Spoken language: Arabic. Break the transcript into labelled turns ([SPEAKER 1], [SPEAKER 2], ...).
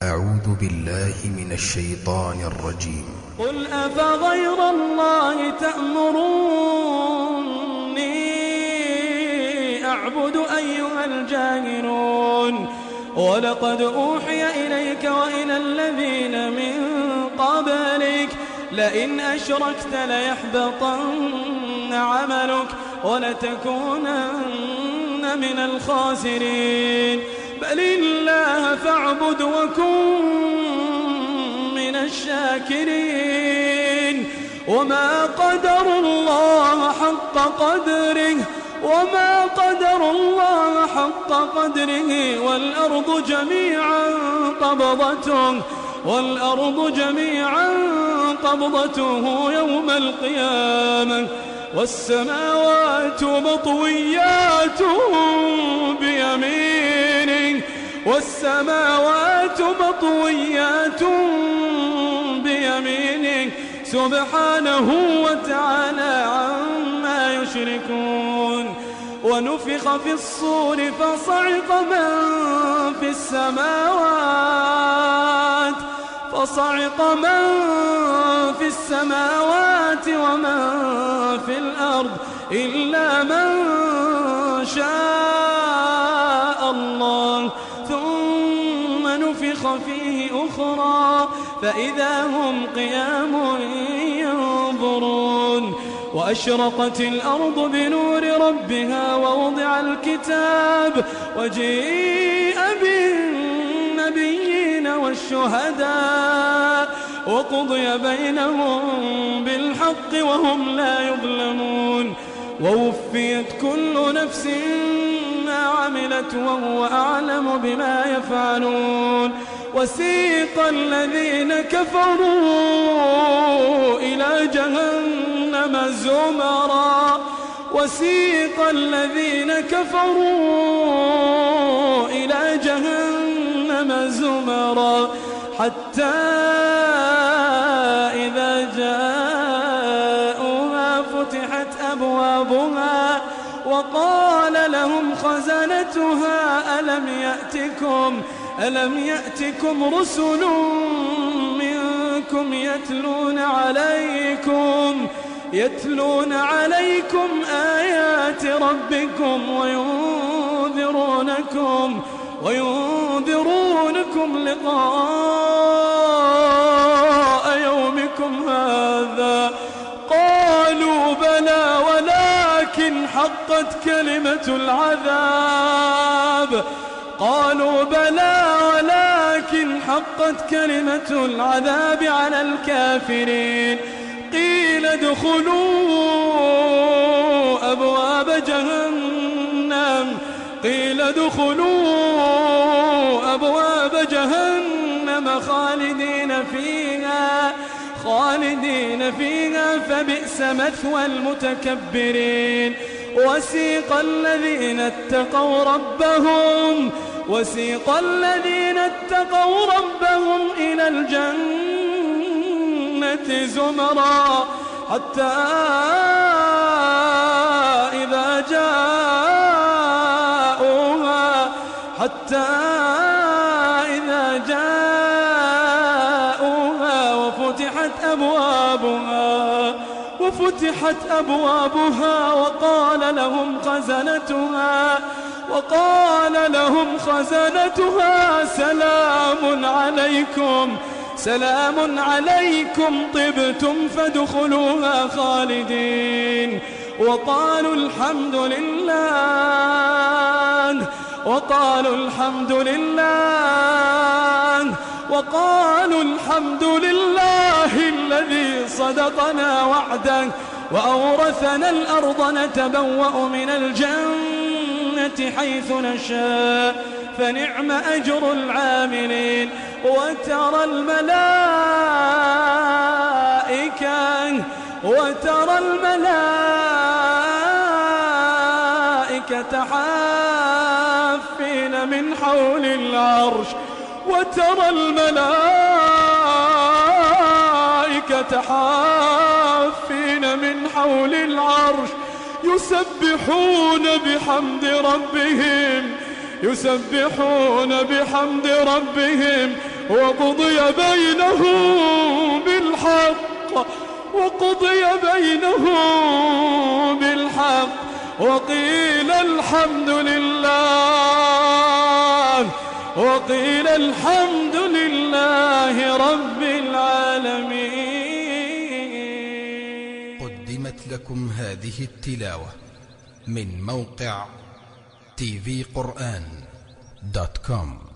[SPEAKER 1] أعوذ بالله من الشيطان الرجيم.
[SPEAKER 2] قل أفغير الله تأمروني أعبد أيها الجاهلون ولقد أوحي إليك وإلى الذين من قبلك لئن أشركت ليحبطن عملك ولتكونن من الخاسرين بل الله فاعبد وكن من الشاكرين وما قدروا الله حق قدره والأرض جميعا قبضته يوم القيامة والسماوات مطويات بيمينه سبحانه وتعالى عما يشركون. ونفخ في الصور فصعق من في السماوات ومن في الأرض إلا من شاء الله ثم نفخ فيه أخرى فإذا هم قيام ينظرون. وأشرقت الأرض بنور ربها ووضع الكتاب وجيء بالنبيين والشهداء وقضي بينهم بالحق وهم لا يظلمون. ووفيت كل نفس ما عملت وهو أعلم بما يفعلون. وسيق الذين كفروا إلى جهنم زمرا حتى إذا جاءوها فتحت أبوابها وقال لهم خزنتها ألم يأتكم رسل منكم يتلون عليكم آيات ربكم وينذرونكم لقاء يومكم هذا. قالوا بلى ولكن حقت كلمة العذاب على الكافرين. قيل ادخلوا أبواب جهنم خالدين فيها فبئس مثوى المتكبرين. وسيق الذين اتقوا ربهم إلى الجنة زمرا حتى إذا جاءوها وفتحت أبوابها وقال لهم خزنتها سلام عليكم طبتم فادخلوها خالدين. وقالوا الحمد لله الذي صدقنا وعده وأورثنا الأرض نتبوأ من الجنة حيث نشاء فنعم أجر العاملين. وترى الملائكة حافين من حول العرش يسبحون بحمد ربهم وقضي بينهم بالحق وقيل الحمد لله رب العالمين.
[SPEAKER 1] قدمت لكم هذه التلاوة من موقع tvquran.com.